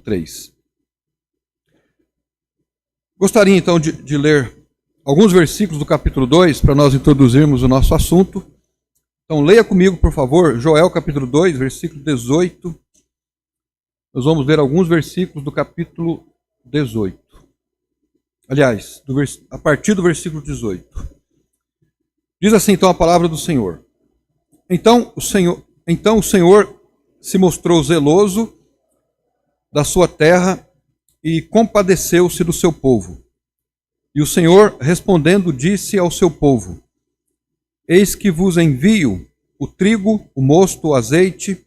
3. Gostaria então de ler alguns versículos do capítulo 2 para nós introduzirmos o nosso assunto. Então leia comigo, por favor, Joel capítulo 2, versículo 18. Nós vamos ler alguns versículos do capítulo 18. Aliás, a partir do versículo 18. Diz assim então a palavra do Senhor. Então o Senhor se mostrou zeloso da sua terra e compadeceu-se do seu povo. E o Senhor, respondendo, disse ao seu povo: Eis que vos envio o trigo, o mosto, o azeite,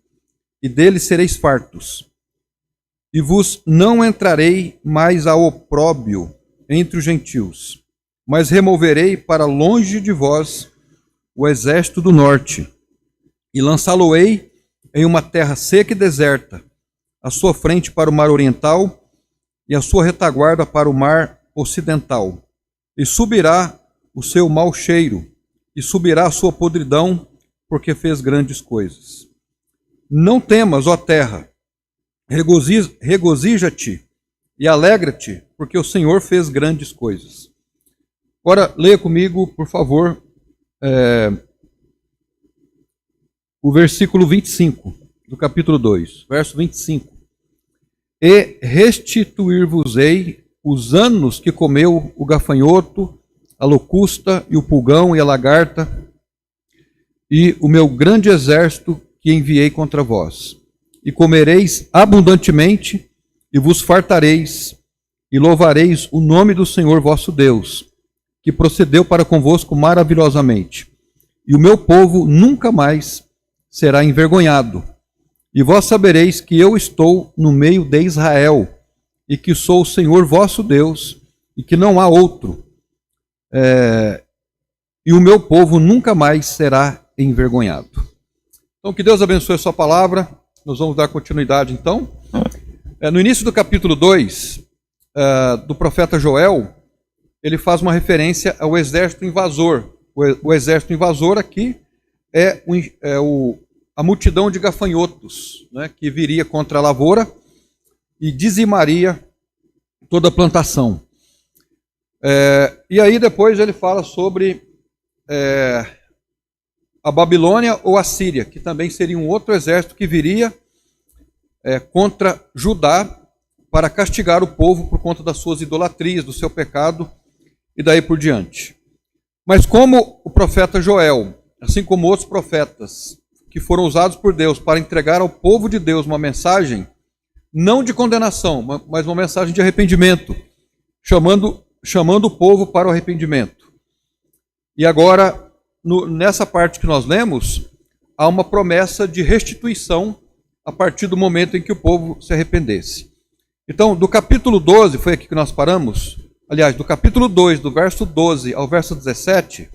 e dele sereis fartos. E vos não entrarei mais a opróbio entre os gentios, mas removerei para longe de vós o exército do norte, e lançá-lo-ei em uma terra seca e deserta, a sua frente para o mar oriental, e a sua retaguarda para o mar ocidental. E subirá o seu mau cheiro, e subirá a sua podridão, porque fez grandes coisas. Não temas, ó terra, regozija-te e alegra-te, porque o Senhor fez grandes coisas. Agora, leia comigo, por favor, o versículo 25 do capítulo 2, verso 25. E restituir-vos-ei os anos que comeu o gafanhoto, a locusta e o pulgão e a lagarta, e o meu grande exército que enviei contra vós. E comereis abundantemente, e vos fartareis, e louvareis o nome do Senhor vosso Deus, que procedeu para convosco maravilhosamente. E o meu povo nunca mais será envergonhado. E vós sabereis que eu estou no meio de Israel, e que sou o Senhor vosso Deus, e que não há outro. E o meu povo nunca mais será envergonhado. Então, que Deus abençoe a sua palavra. Nós vamos dar continuidade, então. No início do capítulo 2, do profeta Joel, ele faz uma referência ao exército invasor. O exército invasor aqui é a multidão de gafanhotos, né, que viria contra a lavoura e dizimaria toda a plantação. E aí depois ele fala sobre a Babilônia ou a Síria, que também seria um outro exército que viria contra Judá para castigar o povo por conta das suas idolatrias, do seu pecado e daí por diante. Mas como o profeta Joel, assim como outros profetas que foram usados por Deus para entregar ao povo de Deus uma mensagem, não de condenação, mas uma mensagem de arrependimento, chamando o povo para o arrependimento. E agora, nessa parte que nós lemos, há uma promessa de restituição a partir do momento em que o povo se arrependesse. Então, do capítulo 12, foi aqui que nós paramos, aliás, do capítulo 2, do verso 12 ao verso 17,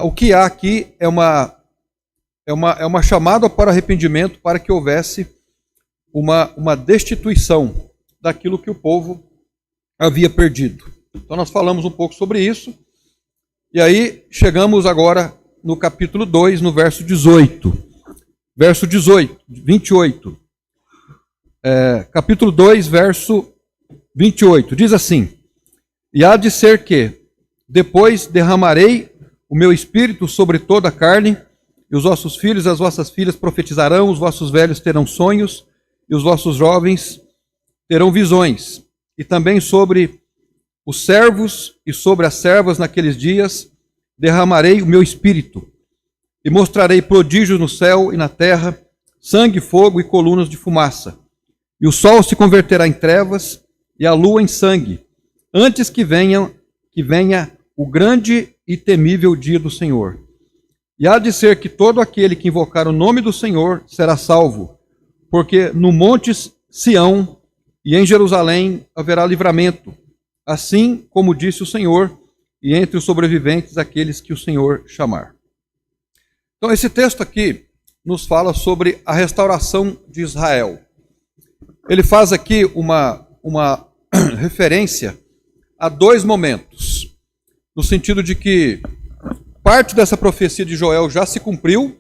o que há aqui é uma chamada para arrependimento, para que houvesse uma destituição daquilo que o povo havia perdido. Então nós falamos um pouco sobre isso, e aí chegamos agora no capítulo 2, no verso 18. Verso 28. Capítulo 2, verso 28. Diz assim: E há de ser que, depois derramarei o meu espírito sobre toda a carne, e os vossos filhos e as vossas filhas profetizarão, os vossos velhos terão sonhos, e os vossos jovens terão visões. E também sobre os servos e sobre as servas naqueles dias derramarei o meu espírito, e mostrarei prodígios no céu e na terra, sangue, fogo e colunas de fumaça. E o sol se converterá em trevas, e a lua em sangue, antes que venha o grande e temível dia do Senhor. E há de ser que todo aquele que invocar o nome do Senhor será salvo, porque no monte Sião e em Jerusalém haverá livramento, assim como disse o Senhor, e entre os sobreviventes aqueles que o Senhor chamar. Então esse texto aqui nos fala sobre a restauração de Israel. Ele faz aqui uma referência a dois momentos, no sentido de que parte dessa profecia de Joel já se cumpriu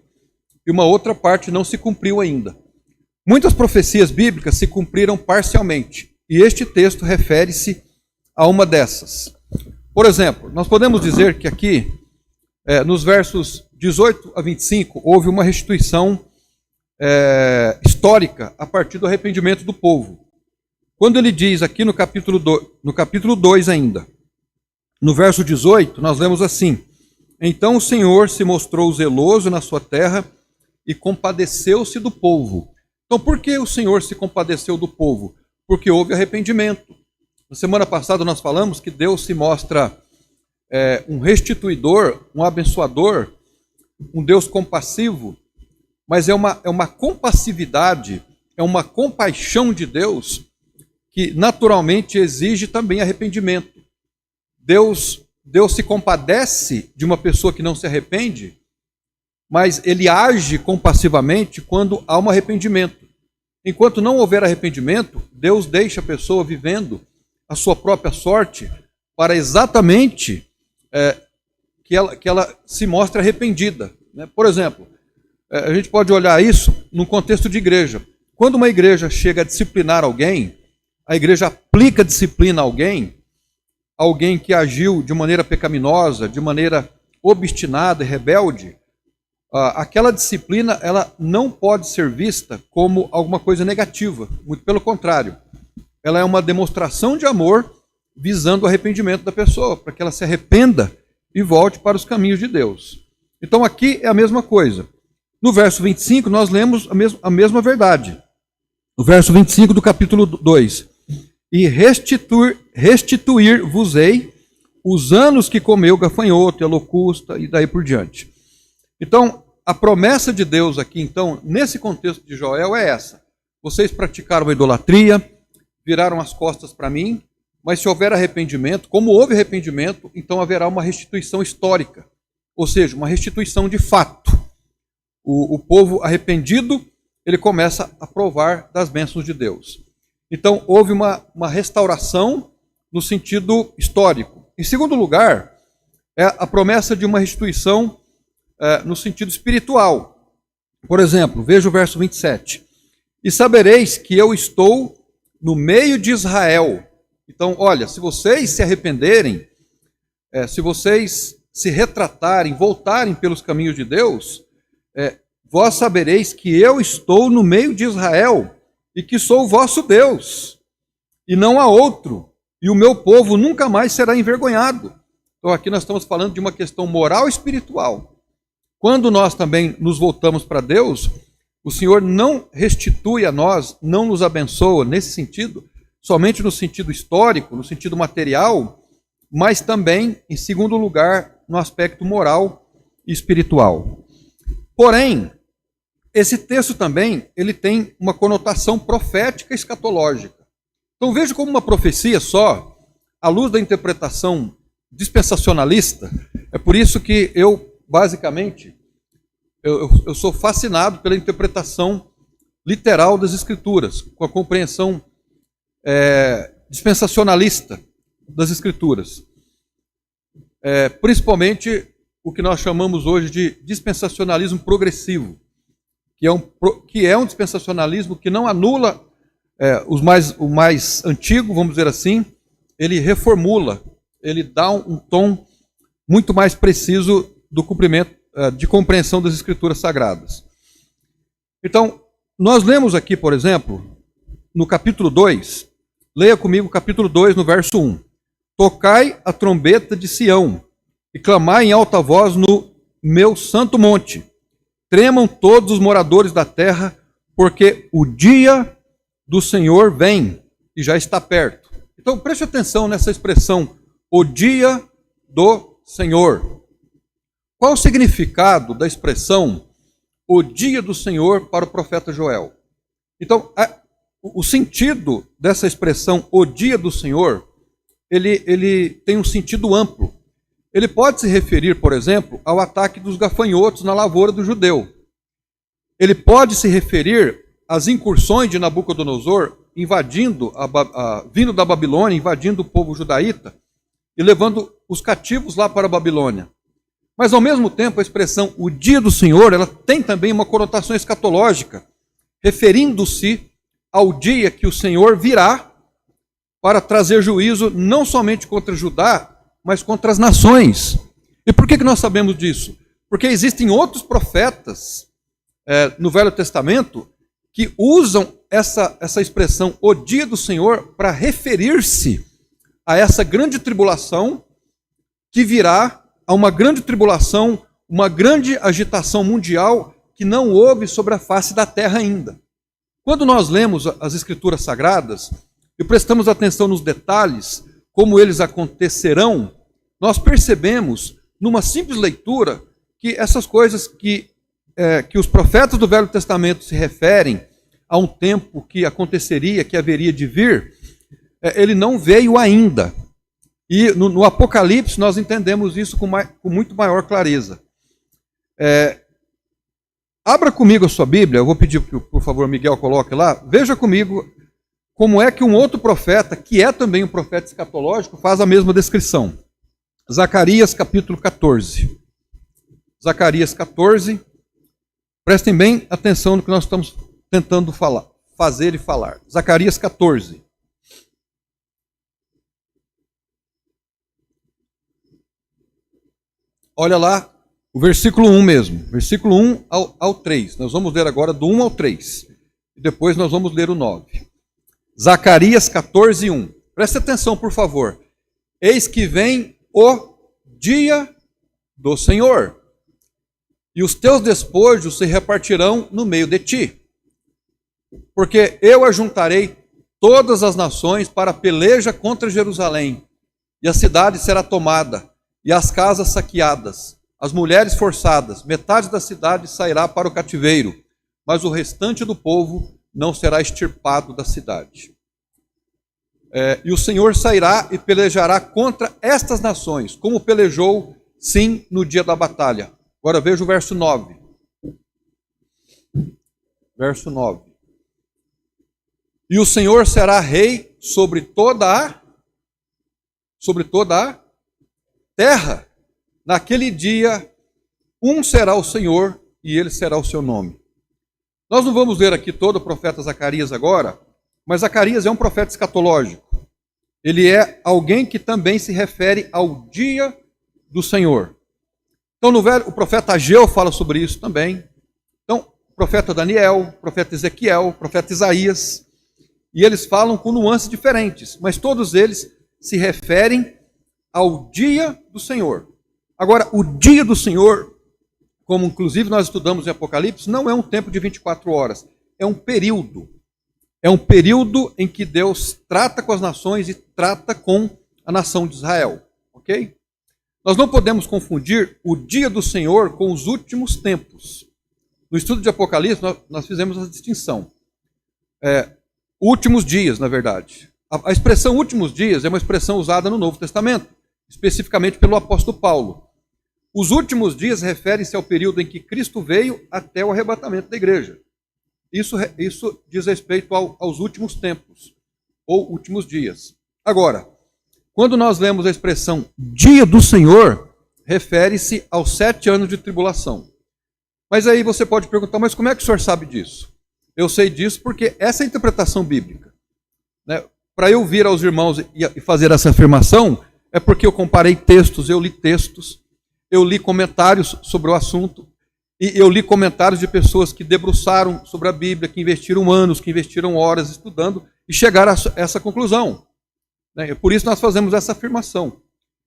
e uma outra parte não se cumpriu ainda. Muitas profecias bíblicas se cumpriram parcialmente, e este texto refere-se a uma dessas. Por exemplo, nós podemos dizer que aqui, nos versos 18 a 25, houve uma restituição histórica a partir do arrependimento do povo. Quando ele diz aqui no capítulo 2 ainda, no verso 18, nós lemos assim: Então o Senhor se mostrou zeloso na sua terra e compadeceu-se do povo. Então por que o Senhor se compadeceu do povo? Porque houve arrependimento. Na semana passada nós falamos que Deus se mostra um restituidor, um abençoador, um Deus compassivo, mas é uma compassividade, é uma compaixão de Deus que naturalmente exige também arrependimento. Deus se compadece de uma pessoa que não se arrepende, mas ele age compassivamente quando há um arrependimento. Enquanto não houver arrependimento, Deus deixa a pessoa vivendo a sua própria sorte para exatamente que ela se mostre arrependida. Por exemplo, a gente pode olhar isso num contexto de igreja. Quando uma igreja chega a disciplinar alguém, a igreja aplica disciplina a alguém que agiu de maneira pecaminosa, de maneira obstinada e rebelde, aquela disciplina ela não pode ser vista como alguma coisa negativa, muito pelo contrário. Ela é uma demonstração de amor visando o arrependimento da pessoa, para que ela se arrependa e volte para os caminhos de Deus. Então aqui é a mesma coisa. No verso 25 nós lemos a mesma verdade. No verso 25 do capítulo 2. E restituir-vos-ei os anos que comeu gafanhoto e a locusta e daí por diante. Então, a promessa de Deus aqui, então, nesse contexto de Joel é essa. Vocês praticaram a idolatria, viraram as costas para mim, mas se houver arrependimento, como houve arrependimento, então haverá uma restituição histórica, ou seja, uma restituição de fato. O povo arrependido, ele começa a provar das bênçãos de Deus. Então, houve uma restauração no sentido histórico. Em segundo lugar, é a promessa de uma restituição no sentido espiritual. Por exemplo, veja o verso 27. E sabereis que eu estou no meio de Israel. Então, olha, se vocês se arrependerem, se vocês se retratarem, voltarem pelos caminhos de Deus, vós sabereis que eu estou no meio de Israel e que sou o vosso Deus, e não há outro, e o meu povo nunca mais será envergonhado. Então aqui nós estamos falando de uma questão moral e espiritual. Quando nós também nos voltamos para Deus, o Senhor não restitui a nós, não nos abençoa nesse sentido, somente no sentido histórico, no sentido material, mas também, em segundo lugar, no aspecto moral e espiritual. Porém, esse texto também ele tem uma conotação profética escatológica. Então veja como uma profecia só, à luz da interpretação dispensacionalista, é por isso que eu, basicamente, eu sou fascinado pela interpretação literal das Escrituras, com a compreensão dispensacionalista das Escrituras. Principalmente o que nós chamamos hoje de dispensacionalismo progressivo, que é um dispensacionalismo que não anula o mais antigo, vamos dizer assim, ele reformula, ele dá um tom muito mais preciso do cumprimento, de compreensão das Escrituras Sagradas. Então, nós lemos aqui, por exemplo, no capítulo 2, leia comigo o capítulo 2, no verso 1. Tocai a trombeta de Sião e clamai em alta voz no meu santo monte. Tremam todos os moradores da terra, porque o dia do Senhor vem e já está perto. Então preste atenção nessa expressão, o dia do Senhor. Qual o significado da expressão o dia do Senhor para o profeta Joel? Então, o sentido dessa expressão o dia do Senhor, ele tem um sentido amplo. Ele pode se referir, por exemplo, ao ataque dos gafanhotos na lavoura do judeu. Ele pode se referir às incursões de Nabucodonosor vindo da Babilônia, invadindo o povo judaíta e levando os cativos lá para a Babilônia. Mas, ao mesmo tempo, a expressão o dia do Senhor, ela tem também uma conotação escatológica. referindo-se ao dia que o Senhor virá para trazer juízo não somente contra Judá, mas contra as nações. E por que nós sabemos disso? Porque existem outros profetas no Velho Testamento que usam essa expressão, o dia do Senhor, para referir-se a essa grande tribulação que virá, a uma grande tribulação, uma grande agitação mundial que não houve sobre a face da terra ainda. Quando nós lemos as Escrituras Sagradas e prestamos atenção nos detalhes, como eles acontecerão, nós percebemos, numa simples leitura, que essas coisas que os profetas do Velho Testamento se referem a um tempo que aconteceria, que haveria de vir, ele não veio ainda. E no Apocalipse nós entendemos isso com muito maior clareza. Abra comigo a sua Bíblia, eu vou pedir que, por favor, Miguel coloque lá. Veja comigo como é que um outro profeta, que é também um profeta escatológico, faz a mesma descrição. Zacarias capítulo 14. Zacarias 14. Prestem bem atenção no que nós estamos tentando fazer e falar. Zacarias 14. Olha lá, o versículo 1 mesmo. Versículo 1 ao 3. Nós vamos ler agora do 1 ao 3. E depois nós vamos ler o 9. Zacarias 14, 1. Preste atenção, por favor. Eis que vem o dia do Senhor, e os teus despojos se repartirão no meio de ti. Porque eu ajuntarei todas as nações para a peleja contra Jerusalém, e a cidade será tomada, e as casas saqueadas, as mulheres forçadas, metade da cidade sairá para o cativeiro, mas o restante do povo não será extirpado da cidade. E o Senhor sairá e pelejará contra estas nações, como pelejou, sim, no dia da batalha. Agora veja o verso 9. Verso 9. E o Senhor será rei sobre toda a terra. Naquele dia, um será o Senhor e ele será o seu nome. Nós não vamos ler aqui todo o profeta Zacarias agora, mas Zacarias é um profeta escatológico. Ele é alguém que também se refere ao dia do Senhor. Então, o profeta Ageu fala sobre isso também. Então, o profeta Daniel, o profeta Ezequiel, o profeta Isaías, e eles falam com nuances diferentes, mas todos eles se referem ao dia do Senhor. Agora, o dia do Senhor, como inclusive nós estudamos em Apocalipse, não é um tempo de 24 horas, é um período. É um período em que Deus trata com as nações e trata com a nação de Israel. Ok? Nós não podemos confundir o dia do Senhor com os últimos tempos. No estudo de Apocalipse, nós fizemos essa distinção. Últimos dias, na verdade. A expressão últimos dias é uma expressão usada no Novo Testamento, especificamente pelo apóstolo Paulo. Os últimos dias referem-se ao período em que Cristo veio até o arrebatamento da igreja. Isso diz respeito aos últimos tempos, ou últimos dias. Agora, quando nós lemos a expressão dia do Senhor, refere-se aos 7 anos de tribulação. Mas aí você pode perguntar, mas como é que o senhor sabe disso? Eu sei disso porque essa é a interpretação bíblica. Né? Para eu vir aos irmãos e fazer essa afirmação, é porque eu comparei textos, eu li textos, eu li comentários sobre o assunto, e eu li comentários de pessoas que debruçaram sobre a Bíblia, que investiram anos, que investiram horas estudando, e chegaram a essa conclusão. Por isso nós fazemos essa afirmação.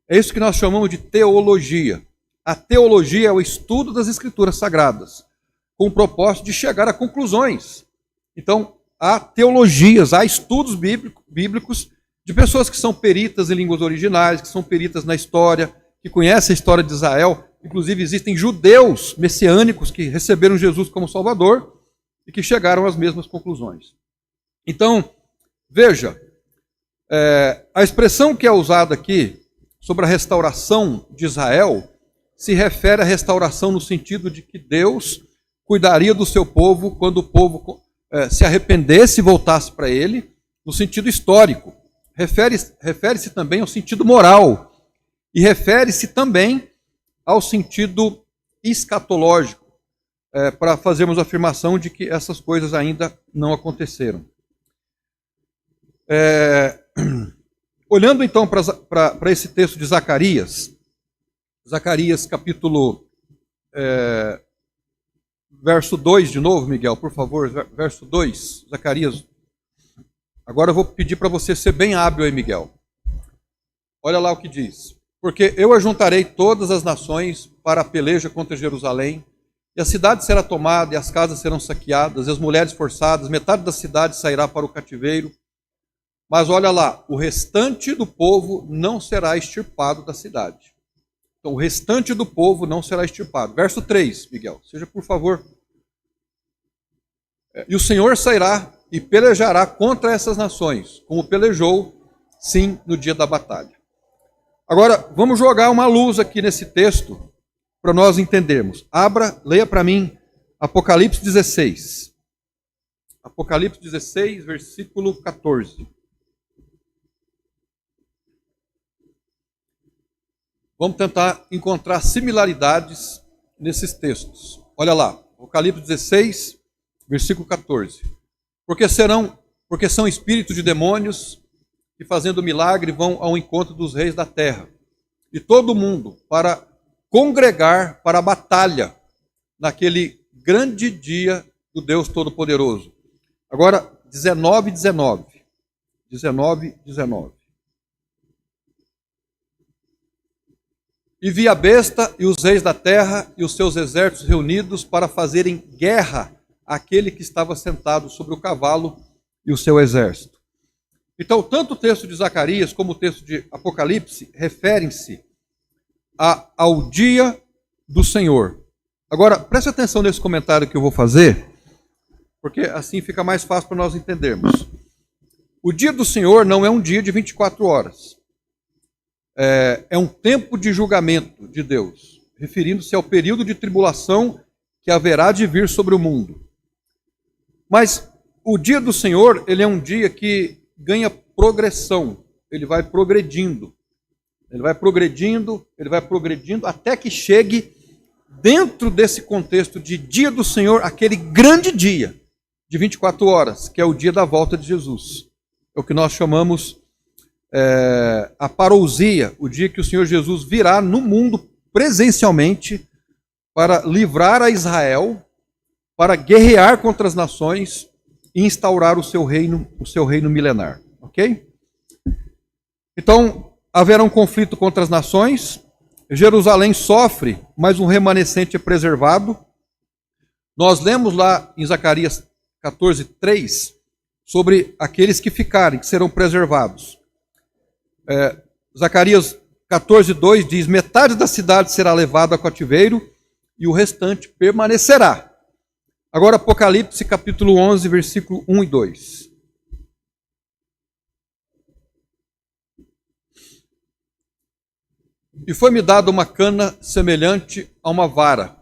É isso que nós chamamos de teologia. A teologia é o estudo das Escrituras Sagradas, com o propósito de chegar a conclusões. Então, há teologias, há estudos bíblicos de pessoas que são peritas em línguas originais, que são peritas na história, que conhecem a história de Israel. Inclusive, existem judeus messiânicos que receberam Jesus como Salvador e que chegaram às mesmas conclusões. Então, veja, a expressão que é usada aqui sobre a restauração de Israel se refere à restauração no sentido de que Deus cuidaria do seu povo quando o povo se arrependesse e voltasse para ele, no sentido histórico. Refere-se também ao sentido moral e refere-se também ao sentido escatológico. para fazermos a afirmação de que essas coisas ainda não aconteceram. Olhando então para esse texto de Zacarias, Zacarias capítulo verso 2 de novo, Miguel, por favor, verso 2, Zacarias. Agora eu vou pedir para você ser bem hábil aí, Miguel. Olha lá o que diz. Porque eu ajuntarei todas as nações para a peleja contra Jerusalém, e a cidade será tomada, e as casas serão saqueadas, e as mulheres forçadas, metade da cidade sairá para o cativeiro. Mas olha lá, o restante do povo não será extirpado da cidade. Então, o restante do povo não será extirpado. Verso 3, Miguel, seja por favor. E o Senhor sairá e pelejará contra essas nações, como pelejou, sim, no dia da batalha. Agora, vamos jogar uma luz aqui nesse texto, para nós entendermos. Leia para mim, Apocalipse 16. Apocalipse 16, versículo 14. Vamos tentar encontrar similaridades nesses textos. Olha lá, Apocalipse 16, versículo 14. Porque são espíritos de demônios que, fazendo milagre, vão ao encontro dos reis da terra. E todo mundo para congregar para a batalha naquele grande dia do Deus Todo-Poderoso. Agora, 19. E vi a besta e os reis da terra e os seus exércitos reunidos para fazerem guerra àquele que estava sentado sobre o cavalo e o seu exército. Então, tanto o texto de Zacarias como o texto de Apocalipse referem-se ao dia do Senhor. Agora, preste atenção nesse comentário que eu vou fazer, porque assim fica mais fácil para nós entendermos. O dia do Senhor não é um dia de 24 horas. É um tempo de julgamento de Deus, referindo-se ao período de tribulação que haverá de vir sobre o mundo. Mas o dia do Senhor, ele é um dia que ganha progressão, ele vai progredindo, até que chegue dentro desse contexto de dia do Senhor, aquele grande dia de 24 horas, que é o dia da volta de Jesus. É o que nós chamamos a parousia, o dia que o Senhor Jesus virá no mundo presencialmente para livrar a Israel, para guerrear contra as nações e instaurar o seu reino milenar. Ok? Então, haverá um conflito contra as nações, Jerusalém sofre, mas um remanescente é preservado. Nós lemos lá em Zacarias 14:3 sobre aqueles que ficarem, que serão preservados. Zacarias 14:2 diz: metade da cidade será levada a cativeiro e o restante permanecerá. Agora, Apocalipse capítulo 11, versículo 1 e 2. E foi-me dada uma cana semelhante a uma vara.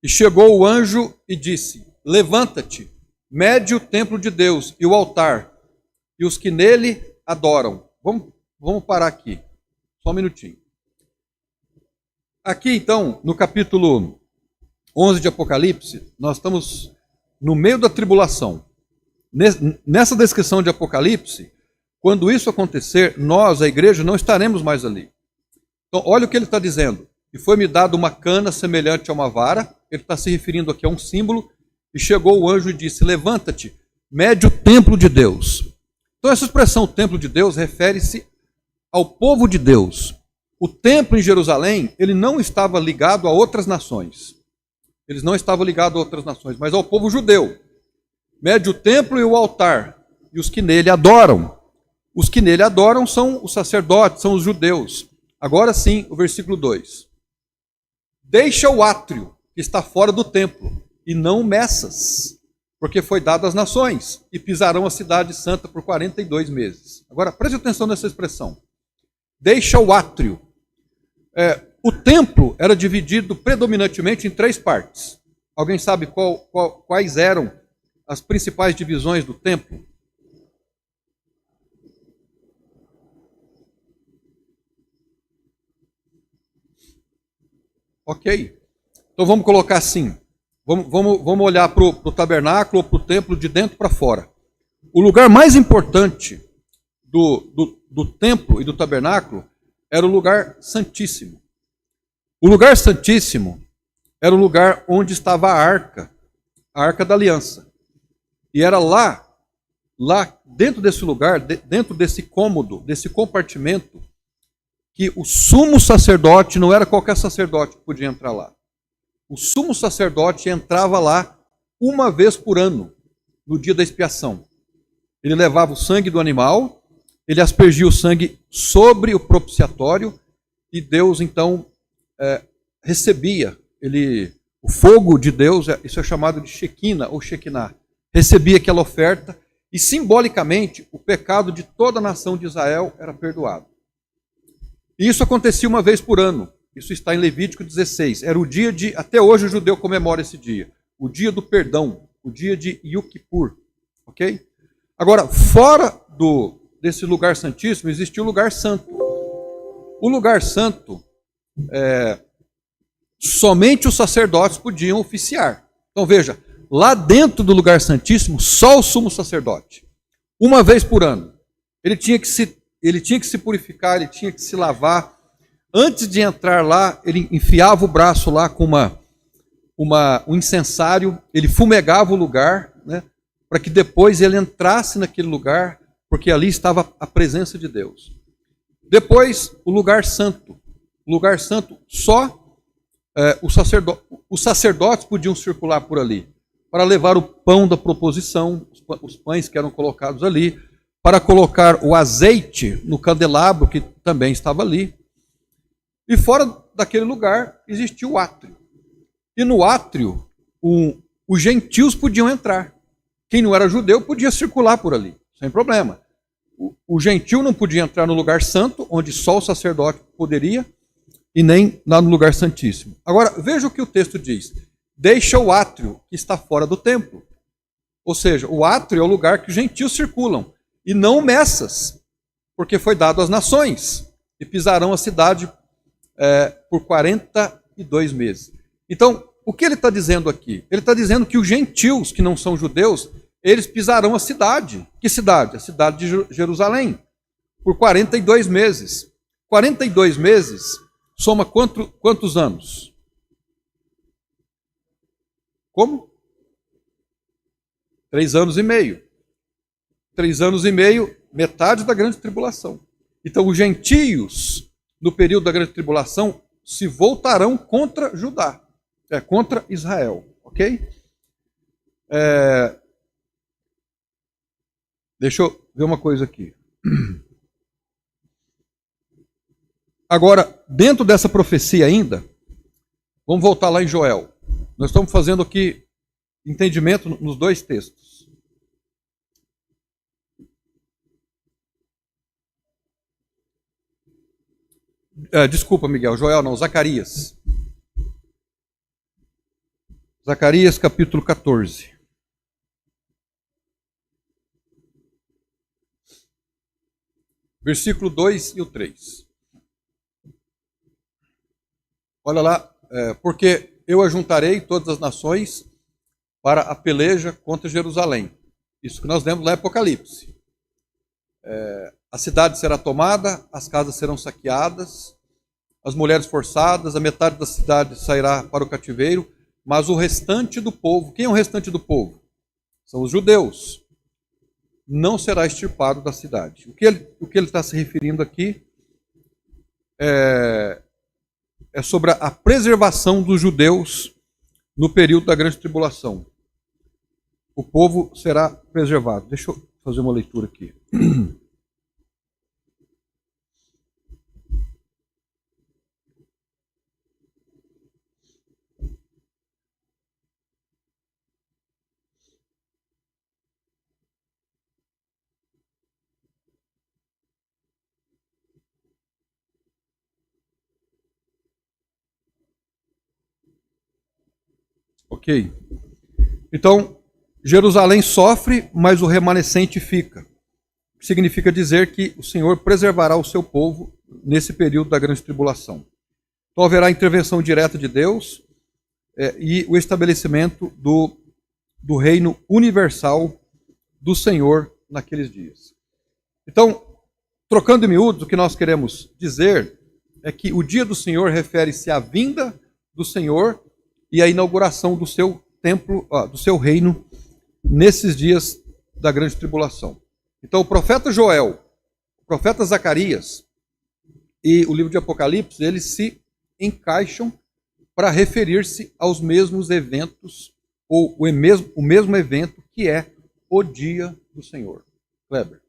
E chegou o anjo e disse: levanta-te, mede o templo de Deus e o altar, e os que nele adoram. Vamos parar aqui, só um minutinho. Aqui então, no capítulo 11 de Apocalipse, nós estamos no meio da tribulação. Nessa descrição de Apocalipse, quando isso acontecer, nós, a igreja, não estaremos mais ali. Então, olha o que ele está dizendo. E foi-me dado uma cana semelhante a uma vara. Ele está se referindo aqui a um símbolo. E chegou o anjo e disse: levanta-te, mede o templo de Deus. Então, essa expressão templo de Deus refere-se ao povo de Deus. O templo em Jerusalém, ele não estava ligado a outras nações. Eles não estavam ligados a outras nações, mas ao povo judeu. Mede o templo e o altar, e os que nele adoram. Os que nele adoram são os sacerdotes, são os judeus. Agora sim, o versículo 2. Deixa o átrio que está fora do templo, e não meças, porque foi dado às nações, e pisarão a cidade santa por 42 meses. Agora, preste atenção nessa expressão. Deixa o átrio. O templo era dividido predominantemente em 3 partes. Alguém sabe quais eram as principais divisões do templo? Ok. Então vamos colocar assim. Vamos olhar para o tabernáculo ou para o templo de dentro para fora. O lugar mais importante do templo e do tabernáculo era o lugar santíssimo. O lugar santíssimo era o lugar onde estava a Arca da Aliança. E era lá dentro desse lugar, dentro desse cômodo, desse compartimento, que o sumo sacerdote, não era qualquer sacerdote que podia entrar lá. O sumo sacerdote entrava lá uma vez por ano, no dia da expiação. Ele levava o sangue do animal, ele aspergia o sangue sobre o propiciatório, e Deus então recebia, o fogo de Deus, isso é chamado de Shekinah ou Shekinah, recebia aquela oferta, e simbolicamente o pecado de toda a nação de Israel era perdoado. E isso acontecia uma vez por ano. Isso está em Levítico 16. Era o dia de... Até hoje o judeu comemora esse dia. O dia do perdão. O dia de Yom Kippur. Ok? Agora, fora desse lugar santíssimo, existia o lugar santo. O lugar santo, somente os sacerdotes podiam oficiar. Então veja, lá dentro do lugar santíssimo, só o sumo sacerdote. Uma vez por ano. Ele tinha que se purificar, ele tinha que se lavar. Antes de entrar lá, ele enfiava o braço lá com um incensário, ele fumegava o lugar, né, para que depois ele entrasse naquele lugar, porque ali estava a presença de Deus. Depois, o lugar santo. O lugar santo, só os sacerdotes podiam circular por ali, para levar o pão da proposição, os pães que eram colocados ali, para colocar o azeite no candelabro, que também estava ali. E fora daquele lugar existia o átrio. E no átrio, os gentios podiam entrar. Quem não era judeu podia circular por ali, sem problema. O gentio não podia entrar no lugar santo, onde só o sacerdote poderia, e nem lá no lugar santíssimo. Agora, veja o que o texto diz. Deixa o átrio que está fora do templo. Ou seja, o átrio é o lugar que os gentios circulam, e não Messas, porque foi dado às nações, e pisarão a cidade por 42 meses. Então, o que ele está dizendo aqui? Ele está dizendo que os gentios, que não são judeus, eles pisarão a cidade. Que cidade? A cidade de Jerusalém, por 42 meses. 42 meses soma quantos anos? Como? 3 anos e meio. 3 anos e meio, metade da grande tribulação. Então, os gentios, no período da grande tribulação, se voltarão contra Judá, contra Israel, ok? Deixa eu ver uma coisa aqui. Agora, dentro dessa profecia ainda, vamos voltar lá em Joel. Nós estamos fazendo aqui entendimento nos 2 textos. Desculpa, Miguel, Joel não, Zacarias. Zacarias capítulo 14. Versículo 2 e o 3. Olha lá, porque eu ajuntarei todas as nações para a peleja contra Jerusalém. Isso que nós lemos lá em Apocalipse. A cidade será tomada, as casas serão saqueadas, as mulheres forçadas, a metade da cidade sairá para o cativeiro, mas o restante do povo, quem é o restante do povo? São os judeus. Não será extirpado da cidade. O que ele está se referindo aqui é sobre a preservação dos judeus no período da grande tribulação. O povo será preservado. Deixa eu fazer uma leitura aqui. Ok. Então, Jerusalém sofre, mas o remanescente fica. Significa dizer que o Senhor preservará o seu povo nesse período da grande tribulação. Então haverá intervenção direta de Deus, e o estabelecimento do reino universal do Senhor naqueles dias. Então, trocando em miúdos, o que nós queremos dizer é que o dia do Senhor refere-se à vinda do Senhor e à inauguração do seu templo, do seu reino, nesses dias da grande tribulação. Então, o profeta Joel, o profeta Zacarias e o livro de Apocalipse, eles se encaixam para referir-se aos mesmos eventos, ou o mesmo evento que é o dia do Senhor. Kleber.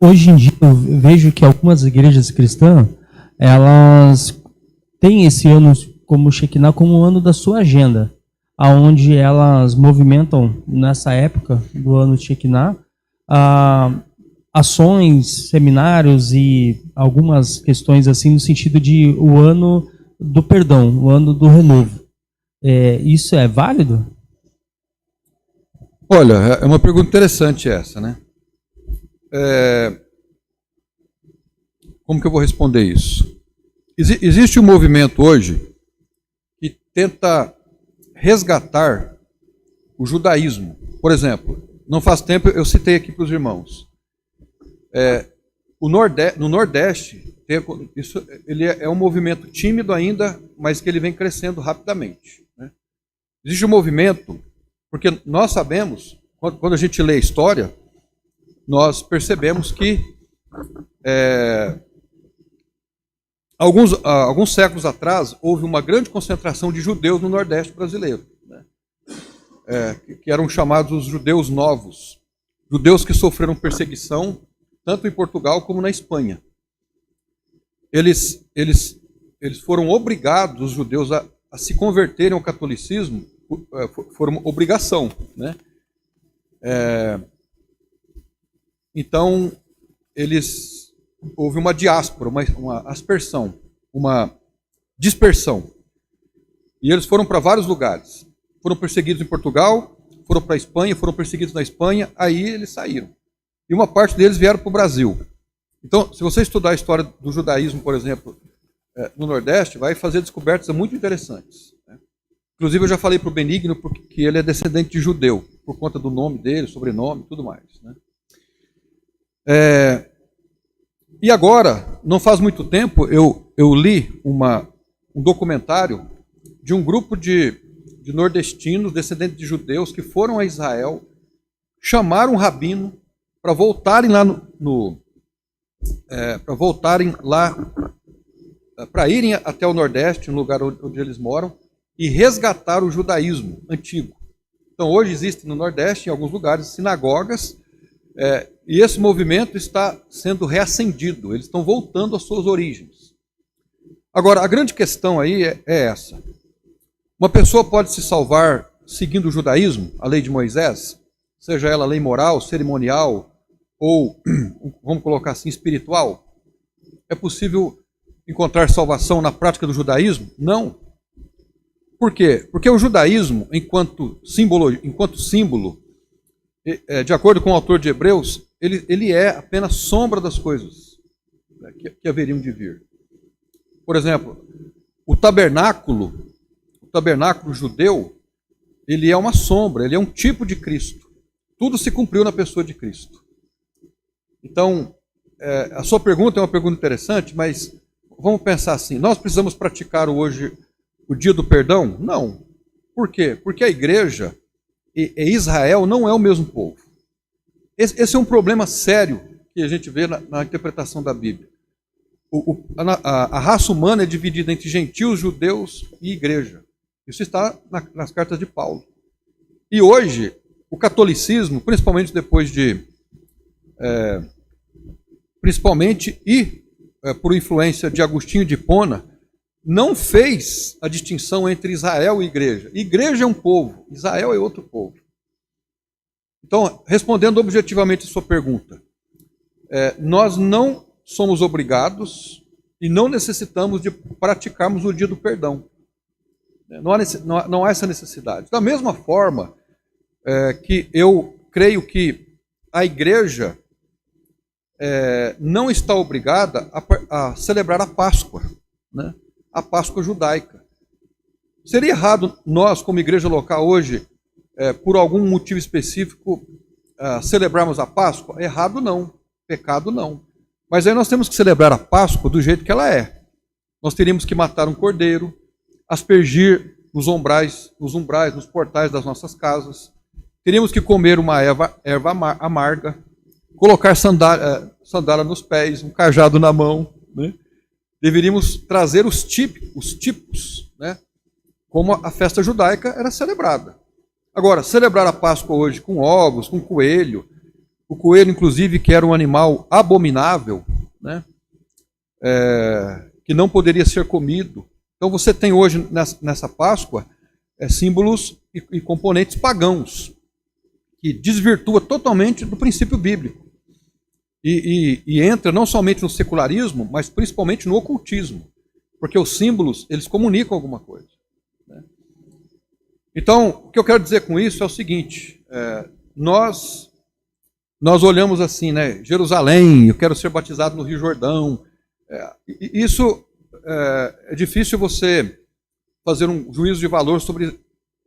Hoje em dia eu vejo que algumas igrejas cristãs, elas têm esse ano como Shekinah como o ano da sua agenda, aonde elas movimentam nessa época do ano Shekinah ações, seminários e algumas questões assim no sentido de o ano do perdão, o ano do renovo. Isso é válido? Olha, é uma pergunta interessante essa, né? Como que eu vou responder isso? Existe um movimento hoje que tenta resgatar o judaísmo. Por exemplo, não faz tempo eu citei aqui para os irmãos. No Nordeste, ele é um movimento tímido ainda, mas que ele vem crescendo rapidamente, né? Existe um movimento, porque nós sabemos, quando a gente lê a história, nós percebemos que alguns séculos atrás houve uma grande concentração de judeus no Nordeste brasileiro, né? Que eram chamados os judeus novos, judeus que sofreram perseguição tanto em Portugal como na Espanha. Eles foram obrigados, os judeus, a se converterem ao catolicismo, foi uma obrigação, né? Então, houve uma diáspora, uma aspersão, uma dispersão. E eles foram para vários lugares. Foram perseguidos em Portugal, foram para a Espanha, foram perseguidos na Espanha, aí eles saíram. E uma parte deles vieram para o Brasil. Então, se você estudar a história do judaísmo, por exemplo, no Nordeste, vai fazer descobertas muito interessantes, né? Inclusive, eu já falei para o Benigno que ele é descendente de judeu, por conta do nome dele, sobrenome, tudo mais, né? E agora, não faz muito tempo, eu li um documentário de um grupo de nordestinos, descendentes de judeus, que foram a Israel, chamaram um rabino para voltarem lá para irem até o Nordeste, no lugar onde eles moram, e resgatar o judaísmo antigo. Então, hoje existe no Nordeste, em alguns lugares, sinagogas, e esse movimento está sendo reacendido, eles estão voltando às suas origens. Agora, a grande questão aí é essa. Uma pessoa pode se salvar seguindo o judaísmo, a lei de Moisés, seja ela lei moral, cerimonial, ou, vamos colocar assim, espiritual? É possível encontrar salvação na prática do judaísmo? Não. Por quê? Porque o judaísmo, enquanto símbolo, de acordo com o autor de Hebreus, ele é apenas sombra das coisas, né, que haveriam de vir. Por exemplo, o tabernáculo judeu, ele é uma sombra, ele é um tipo de Cristo. Tudo se cumpriu na pessoa de Cristo. Então, a sua pergunta é uma pergunta interessante, mas vamos pensar assim, nós precisamos praticar hoje o dia do perdão? Não. Por quê? Porque a igreja e Israel não é o mesmo povo. Esse é um problema sério que a gente vê na interpretação da Bíblia. A raça humana é dividida entre gentios, judeus e igreja. Isso está nas cartas de Paulo. E hoje, o catolicismo, principalmente depois de... por influência de Agostinho de Hipona, não fez a distinção entre Israel e igreja. Igreja é um povo, Israel é outro povo. Então, respondendo objetivamente a sua pergunta, nós não somos obrigados e não necessitamos de praticarmos o dia do perdão. Não há essa necessidade. Da mesma forma que eu creio que a igreja não está obrigada a celebrar a Páscoa, né? A Páscoa judaica. Seria errado nós, como igreja local hoje, por algum motivo específico, celebrarmos a Páscoa? Errado não, pecado não. Mas aí nós temos que celebrar a Páscoa do jeito que ela é. Nós teríamos que matar um cordeiro, aspergir nos umbrais, nos portais das nossas casas. Teríamos que comer uma erva amarga, colocar sandália nos pés, um cajado na mão, né? Deveríamos trazer os tipos, né? Como a festa judaica era celebrada. Agora, celebrar a Páscoa hoje com ovos, com coelho, o coelho, inclusive, que era um animal abominável, né? Que não poderia ser comido. Então você tem hoje, nessa Páscoa, símbolos e componentes pagãos, que desvirtua totalmente do princípio bíblico. E entra não somente no secularismo, mas principalmente no ocultismo. Porque os símbolos, eles comunicam alguma coisa. Né? Então, o que eu quero dizer com isso é o seguinte, nós olhamos assim, né? Jerusalém, eu quero ser batizado no Rio Jordão. Isso é difícil você fazer um juízo de valor sobre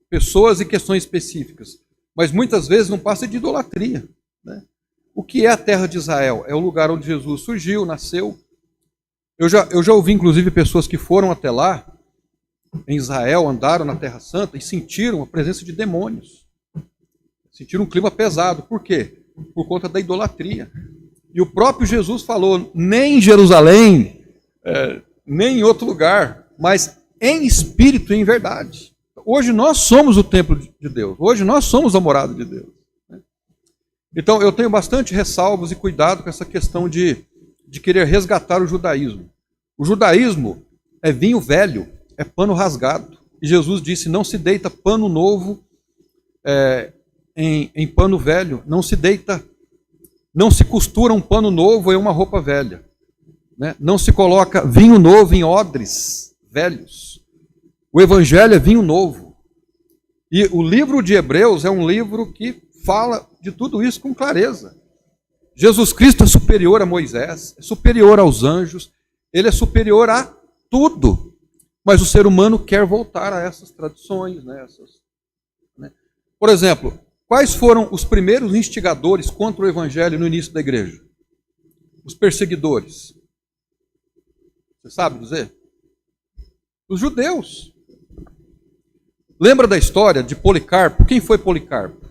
pessoas e questões específicas. Mas muitas vezes não passa de idolatria, né? O que é a terra de Israel? É o lugar onde Jesus surgiu, nasceu. Eu já ouvi, inclusive, pessoas que foram até lá, em Israel, andaram na Terra Santa e sentiram a presença de demônios. Sentiram um clima pesado. Por quê? Por conta da idolatria. E o próprio Jesus falou, nem em Jerusalém, nem em outro lugar, mas em espírito e em verdade. Hoje nós somos o templo de Deus. Hoje nós somos a morada de Deus. Então eu tenho bastante ressalvos e cuidado com essa questão de querer resgatar o judaísmo. O judaísmo é vinho velho, é pano rasgado. E Jesus disse, não se deita pano novo em pano velho. Não se costura um pano novo em uma roupa velha. Né? Não se coloca vinho novo em odres velhos. O evangelho é vinho novo. E o livro de Hebreus é um livro que fala de tudo isso com clareza. Jesus Cristo é superior a Moisés, é superior aos anjos, ele é superior a tudo. Mas o ser humano quer voltar a essas tradições, né? Por exemplo, quais foram os primeiros instigadores contra o evangelho no início da igreja? Os perseguidores. Você sabe dizer? Os judeus. Lembra da história de Policarpo? Quem foi Policarpo?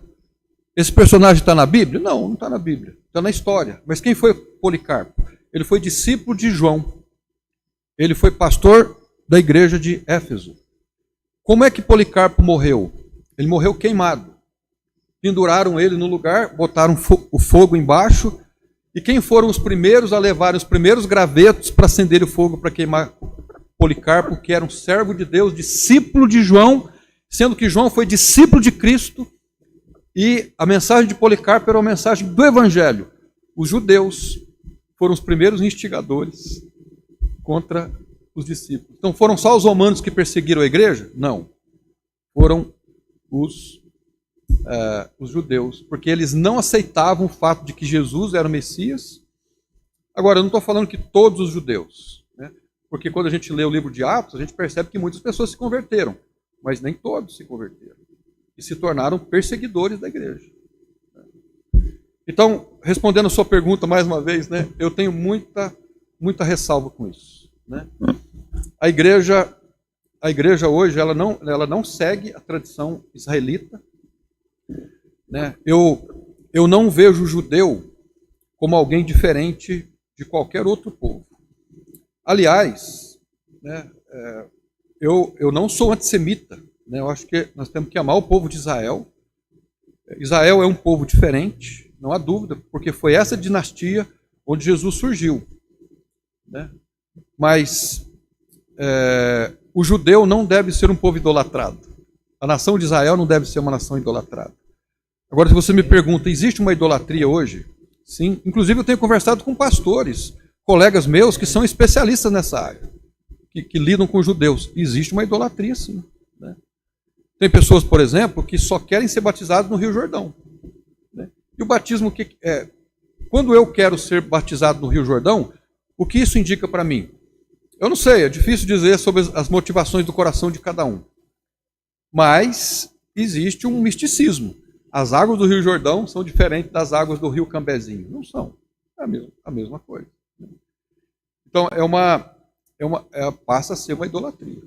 Esse personagem está na Bíblia? Não, não está na Bíblia. Está na história. Mas quem foi Policarpo? Ele foi discípulo de João. Ele foi pastor da igreja de Éfeso. Como é que Policarpo morreu? Ele morreu queimado. Penduraram ele no lugar, botaram o fogo embaixo. E quem foram os primeiros a levar os primeiros gravetos para acender o fogo para queimar Policarpo, que era um servo de Deus, discípulo de João, sendo que João foi discípulo de Cristo. E a mensagem de Policarpo era uma mensagem do Evangelho. Os judeus foram os primeiros instigadores contra os discípulos. Então foram só os romanos que perseguiram a igreja? Não. Foram os judeus, porque eles não aceitavam o fato de que Jesus era o Messias. Agora, eu não estou falando que todos os judeus, né? Porque quando a gente lê o livro de Atos, a gente percebe que muitas pessoas se converteram, mas nem todos se converteram. E se tornaram perseguidores da igreja. Então, respondendo a sua pergunta mais uma vez, né, eu tenho muita ressalva com isso. Né? A igreja hoje ela não segue a tradição israelita. Né? Eu não vejo o judeu como alguém diferente de qualquer outro povo. Aliás, né, eu não sou antissemita. Eu acho que nós temos que amar o povo de Israel. Israel é um povo diferente, não há dúvida, porque foi essa dinastia onde Jesus surgiu. Né? Mas o judeu não deve ser um povo idolatrado. A nação de Israel não deve ser uma nação idolatrada. Agora, se você me pergunta, existe uma idolatria hoje? Sim. Inclusive, eu tenho conversado com pastores, colegas meus, que são especialistas nessa área, que lidam com judeus. Existe uma idolatria, sim. Né? Tem pessoas, por exemplo, que só querem ser batizados no Rio Jordão. Né? E o batismo, quando eu quero ser batizado no Rio Jordão, o que isso indica para mim? Eu não sei, é difícil dizer sobre as motivações do coração de cada um. Mas existe um misticismo. As águas do Rio Jordão são diferentes das águas do Rio Cambezinho. Não são. É a mesma coisa. Então, passa a ser uma idolatria.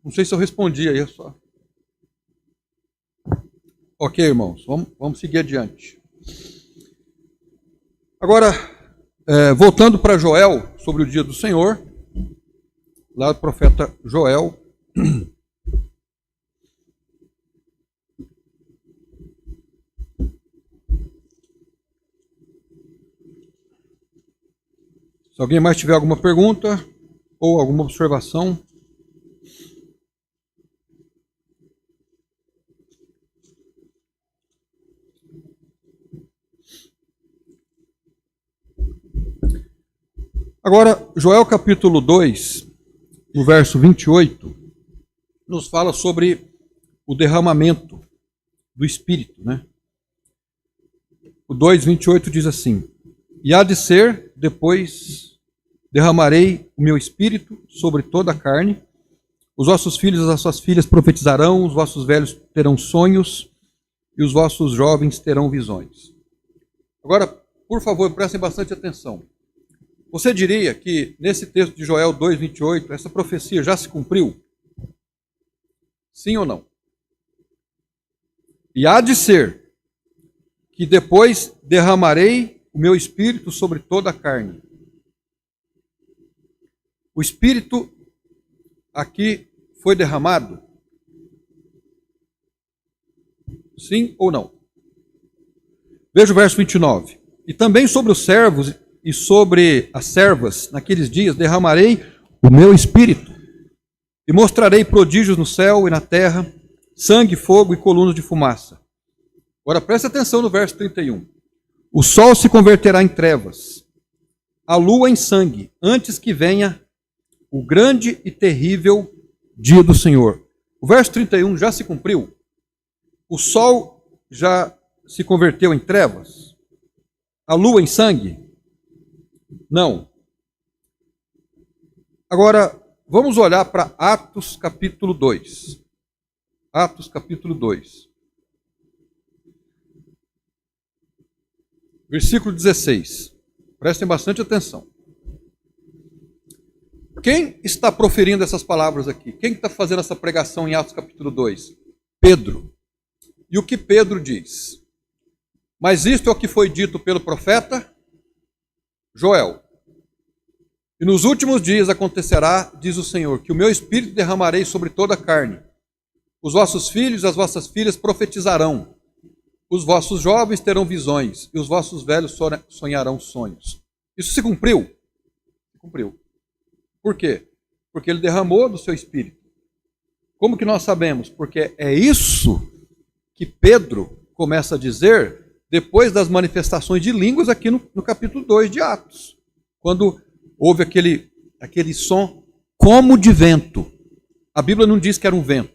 Não sei se eu respondi aí só. Ok, irmãos, vamos seguir adiante. Agora, voltando para Joel, sobre o dia do Senhor, lá do profeta Joel. Se alguém mais tiver alguma pergunta ou alguma observação. Agora, Joel capítulo 2, no verso 28, nos fala sobre o derramamento do Espírito, né? O 2:28 diz assim: E há de ser, depois derramarei o meu Espírito sobre toda a carne, os vossos filhos e as suas filhas profetizarão, os vossos velhos terão sonhos, e os vossos jovens terão visões. Agora, por favor, prestem bastante atenção. Você diria que nesse texto de Joel 2:28, essa profecia já se cumpriu? Sim ou não? E há de ser que depois derramarei o meu Espírito sobre toda a carne. O Espírito aqui foi derramado? Sim ou não? Veja o verso 29. E também sobre os servos e sobre as servas, naqueles dias, derramarei o meu Espírito, e mostrarei prodígios no céu e na terra, sangue, fogo e colunas de fumaça. Agora preste atenção no verso 31. O sol se converterá em trevas, a lua em sangue, antes que venha o grande e terrível dia do Senhor. O verso 31 já se cumpriu? O sol já se converteu em trevas? A lua em sangue? Não. Agora, vamos olhar para Atos capítulo 2. Atos capítulo 2. Versículo 16. Prestem bastante atenção. Quem está proferindo essas palavras aqui? Quem está fazendo essa pregação em Atos capítulo 2? Pedro. E o que Pedro diz? Mas isto é o que foi dito pelo profeta Joel. E nos últimos dias acontecerá, diz o Senhor, que o meu Espírito derramarei sobre toda a carne. Os vossos filhos e as vossas filhas profetizarão. Os vossos jovens terão visões, e os vossos velhos sonharão sonhos. Isso se cumpriu? Se cumpriu. Por quê? Porque ele derramou do seu Espírito. Como que nós sabemos? Porque é isso que Pedro começa a dizer depois das manifestações de línguas aqui no capítulo 2 de Atos. Quando houve aquele som como de vento. A Bíblia não diz que era um vento,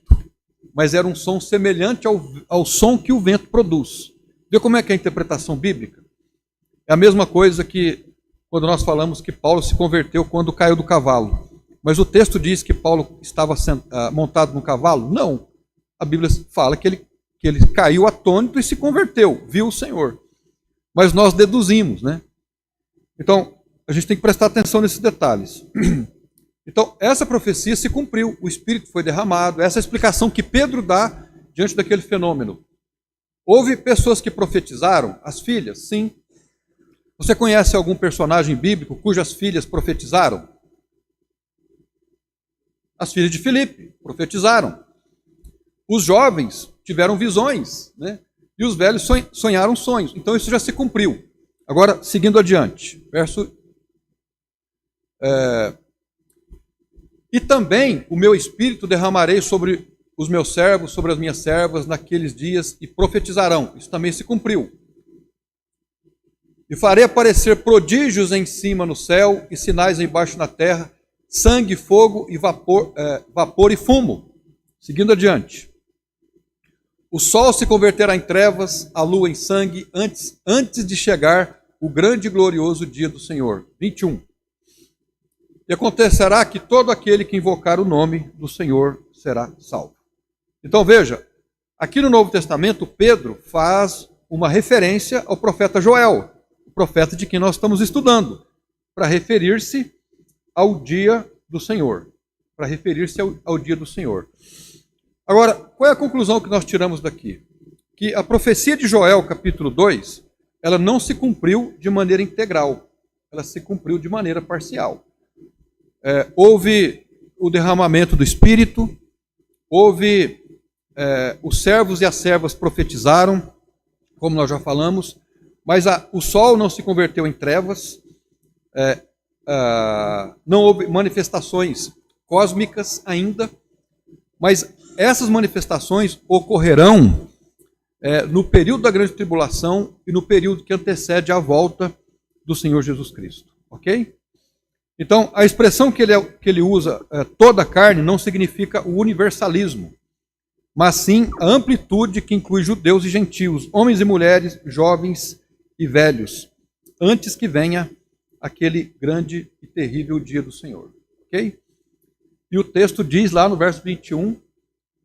mas era um som semelhante ao som que o vento produz. Vê como é que é a interpretação bíblica? É a mesma coisa que quando nós falamos que Paulo se converteu quando caiu do cavalo. Mas o texto diz que Paulo estava montado no cavalo? Não. A Bíblia fala que ele caiu atônito e se converteu, viu o Senhor. Mas nós deduzimos, né? Então, a gente tem que prestar atenção nesses detalhes. Então, essa profecia se cumpriu, o Espírito foi derramado, essa é a explicação que Pedro dá diante daquele fenômeno. Houve pessoas que profetizaram, as filhas, sim. Você conhece algum personagem bíblico cujas filhas profetizaram? As filhas de Filipe profetizaram. Os jovens tiveram visões, né? E os velhos sonharam sonhos. Então isso já se cumpriu. Agora, seguindo adiante, verso... E também o meu espírito derramarei sobre os meus servos, sobre as minhas servas, naqueles dias, e profetizarão. Isso também se cumpriu. E farei aparecer prodígios em cima no céu, e sinais embaixo na terra, sangue, fogo e vapor e fumo. Seguindo adiante. O sol se converterá em trevas, a lua em sangue, antes de chegar o grande e glorioso dia do Senhor. 21. E acontecerá que todo aquele que invocar o nome do Senhor será salvo. Então veja, aqui no Novo Testamento, Pedro faz uma referência ao profeta Joel, o profeta de quem nós estamos estudando, para referir-se ao dia do Senhor. Para referir-se ao dia do Senhor. Agora, qual é a conclusão que nós tiramos daqui? Que a profecia de Joel, capítulo 2, ela não se cumpriu de maneira integral, ela se cumpriu de maneira parcial. Houve o derramamento do Espírito, houve os servos e as servas profetizaram, como nós já falamos, mas o sol não se converteu em trevas, não houve manifestações cósmicas ainda, mas essas manifestações ocorrerão no período da grande tribulação e no período que antecede a volta do Senhor Jesus Cristo. Ok? Então, a expressão que ele usa, toda a carne, não significa o universalismo, mas sim a amplitude que inclui judeus e gentios, homens e mulheres, jovens e velhos, antes que venha aquele grande e terrível dia do Senhor. Ok? E o texto diz lá no verso 21,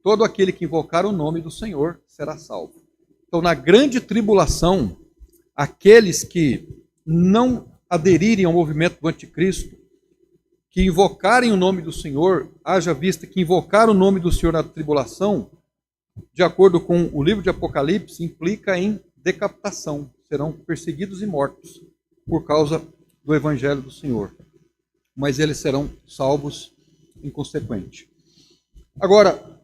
todo aquele que invocar o nome do Senhor será salvo. Então, na grande tribulação, aqueles que não aderirem ao movimento do anticristo, que invocarem o nome do Senhor, haja vista que invocar o nome do Senhor na tribulação, de acordo com o livro de Apocalipse, implica em decapitação. Serão perseguidos e mortos por causa do evangelho do Senhor. Mas eles serão salvos em consequente. Agora,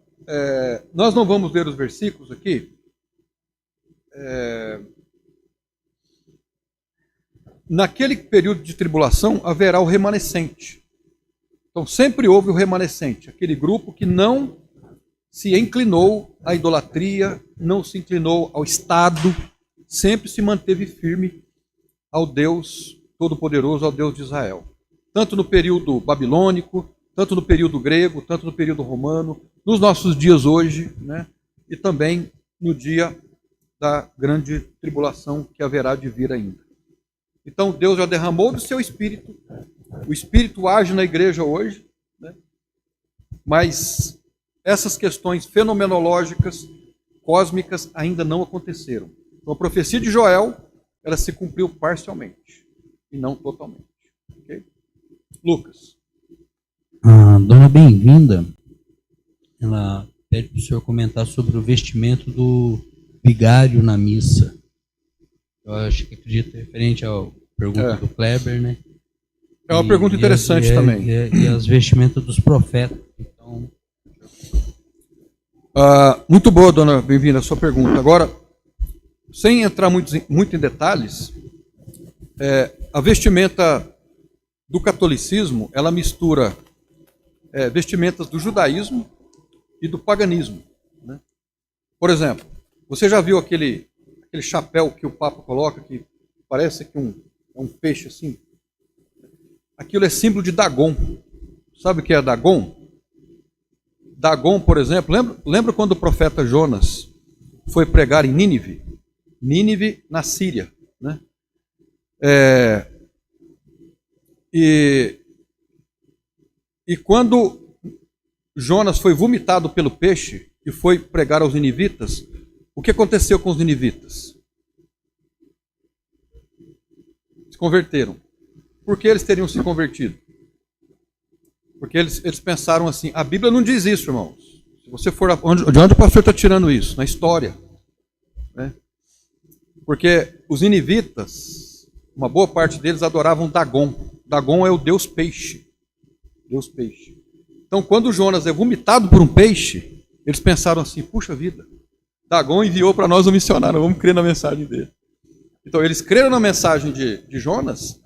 nós não vamos ler os versículos aqui. Naquele período de tribulação haverá o remanescente. Então sempre houve o remanescente, aquele grupo que não se inclinou à idolatria, não se inclinou ao Estado, sempre se manteve firme ao Deus Todo-Poderoso, ao Deus de Israel. Tanto no período babilônico, tanto no período grego, tanto no período romano, nos nossos dias hoje, né? E também no dia da grande tribulação que haverá de vir ainda. Então Deus já derramou do seu Espírito, o Espírito age na igreja hoje, né? Mas essas questões fenomenológicas, cósmicas, ainda não aconteceram. Então a profecia de Joel, ela se cumpriu parcialmente e não totalmente. Okay? Lucas. A dona Bem-vinda, ela pede para o senhor comentar sobre o vestimento do vigário na missa. Eu acho que acredita referente à pergunta do Kleber, né? É uma pergunta interessante também. E as vestimentas dos profetas. Então... muito boa, dona Bem-vinda, a sua pergunta. Agora, sem entrar muito em detalhes, a vestimenta do catolicismo, ela mistura vestimentas do judaísmo e do paganismo. Né? Por exemplo, você já viu aquele chapéu que o Papa coloca, que parece que é um peixe assim? Aquilo é símbolo de Dagon. Sabe o que é Dagon? Dagon, por exemplo, lembra quando o profeta Jonas foi pregar em Nínive? Nínive, na Síria. Né? E quando Jonas foi vomitado pelo peixe e foi pregar aos ninivitas, o que aconteceu com os ninivitas? Se converteram. Por que eles teriam se convertido? Porque eles pensaram assim, a Bíblia não diz isso, irmãos. Se você for de onde o pastor está tirando isso? Na história. Né? Porque os ninivitas, uma boa parte deles adoravam Dagon. Dagon é o deus peixe. Deus peixe. Então, quando Jonas é vomitado por um peixe, eles pensaram assim, puxa vida, Dagon enviou para nós um missionário, vamos crer na mensagem dele. Então, eles creram na mensagem de Jonas,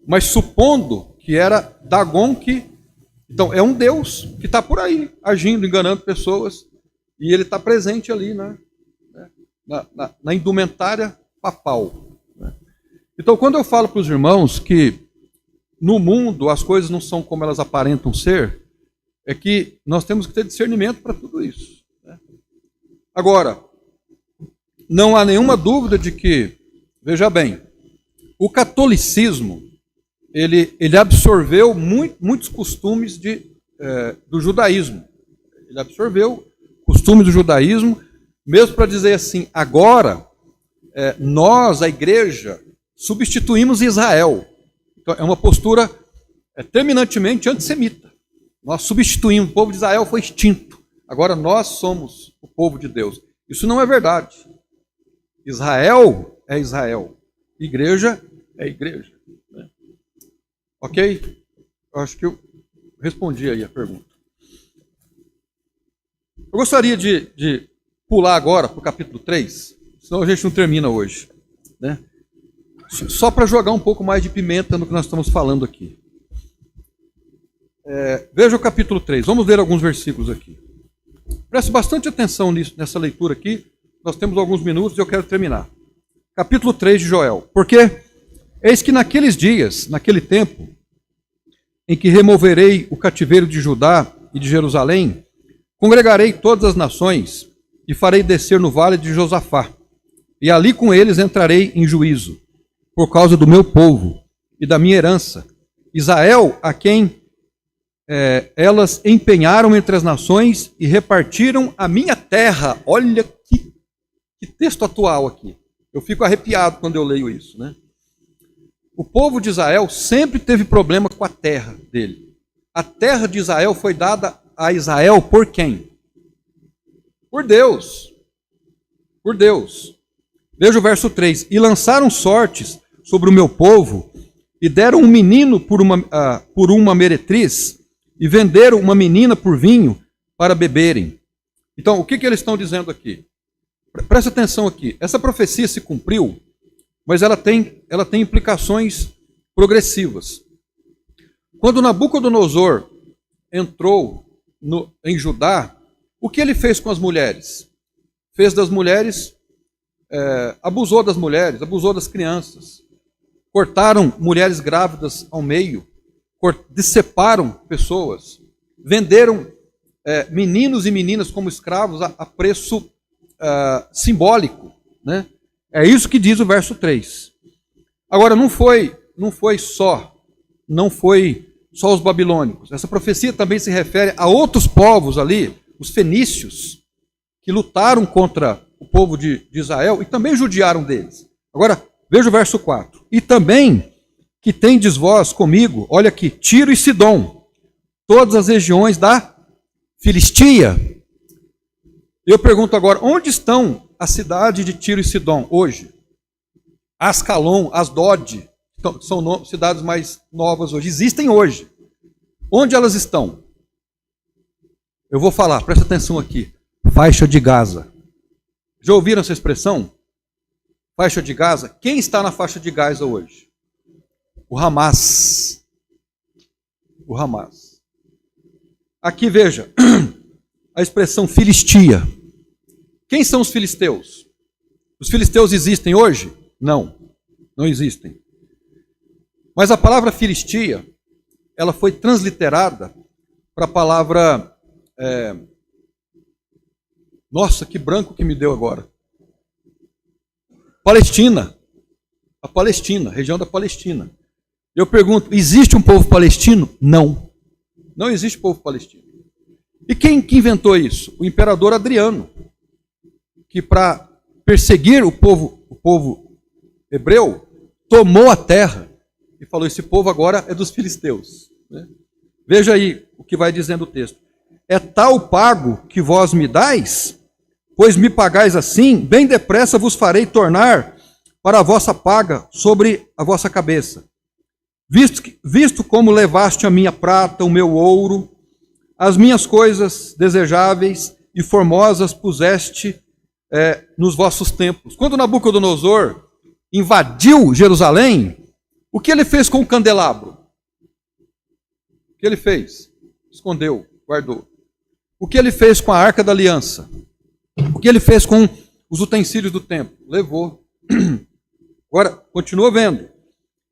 mas supondo que era Dagon que Então, é um Deus que está por aí, agindo, enganando pessoas, e ele está presente ali, né? Na indumentária papal. Né? Então, quando eu falo para os irmãos que no mundo as coisas não são como elas aparentam ser, é que nós temos que ter discernimento para tudo isso. Né? Agora, não há nenhuma dúvida de que, veja bem, o catolicismo, ele absorveu muitos costumes do judaísmo. Ele absorveu costumes do judaísmo, mesmo para dizer assim, agora, nós, a igreja, substituímos Israel. Então, é uma postura terminantemente antissemita. Nós substituímos, o povo de Israel foi extinto. Agora nós somos o povo de Deus. Isso não é verdade. Israel é Israel. Igreja é igreja. Né? Ok? Eu acho que eu respondi aí a pergunta. Eu gostaria de pular agora para o capítulo 3, senão a gente não termina hoje. Né? Só para jogar um pouco mais de pimenta no que nós estamos falando aqui. Veja o capítulo 3, vamos ler alguns versículos aqui. Preste bastante atenção nessa leitura aqui, nós temos alguns minutos e eu quero terminar. Capítulo 3 de Joel. Porque eis que naqueles dias, naquele tempo, em que removerei o cativeiro de Judá e de Jerusalém, congregarei todas as nações e farei descer no vale de Josafá, e ali com eles entrarei em juízo, por causa do meu povo e da minha herança, Israel, a quem elas empenharam entre as nações e repartiram a minha terra. Olha que texto atual aqui. Eu fico arrepiado quando eu leio isso, né? O povo de Israel sempre teve problema com a terra dele. A terra de Israel foi dada a Israel por quem? Por Deus. Por Deus. Veja o verso 3. E lançaram sortes sobre o meu povo, e deram um menino por uma meretriz, e venderam uma menina por vinho para beberem. Então, o que eles estão dizendo aqui? Presta atenção aqui. Essa profecia se cumpriu, mas ela tem implicações progressivas. Quando Nabucodonosor entrou em Judá, o que ele fez com as mulheres? Fez das mulheres, abusou das mulheres, abusou das crianças. Cortaram mulheres grávidas ao meio, deceparam pessoas, venderam meninos e meninas como escravos a preço simbólico. Né? É isso que diz o verso 3. Agora, não foi só os babilônicos. Essa profecia também se refere a outros povos ali, os fenícios, que lutaram contra o povo de Israel e também judiaram deles. Agora, veja o verso 4. E também que tendes vós comigo, olha aqui, Tiro e Sidom, todas as regiões da Filistia. Eu pergunto agora, onde estão a cidade de Tiro e Sidom hoje? Ascalon, Asdod, são cidades mais novas hoje, existem hoje. Onde elas estão? Eu vou falar, presta atenção aqui. Faixa de Gaza. Já ouviram essa expressão? Faixa de Gaza? Quem está na faixa de Gaza hoje? O Hamas. O Hamas. Aqui veja, a expressão Filistia. Quem são os filisteus? Os filisteus existem hoje? Não, não existem. Mas a palavra Filistia, ela foi transliterada para a palavra... Nossa, que branco que me deu agora. Palestina. A Palestina, região da Palestina. Eu pergunto, existe um povo palestino? Não. Não existe povo palestino. E quem que inventou isso? O imperador Adriano, que para perseguir o povo hebreu, tomou a terra e falou, esse povo agora é dos filisteus. Né? Veja aí o que vai dizendo o texto. É tal o pago que vós me dais? Pois me pagais assim, bem depressa vos farei tornar para a vossa paga sobre a vossa cabeça. Visto como levaste a minha prata, o meu ouro, as minhas coisas desejáveis e formosas puseste nos vossos templos. Quando Nabucodonosor invadiu Jerusalém, o que ele fez com o candelabro? O que ele fez? escondeu, guardou. O que ele fez com a arca da aliança? O que ele fez com os utensílios do templo? Levou. Agora, continua vendo.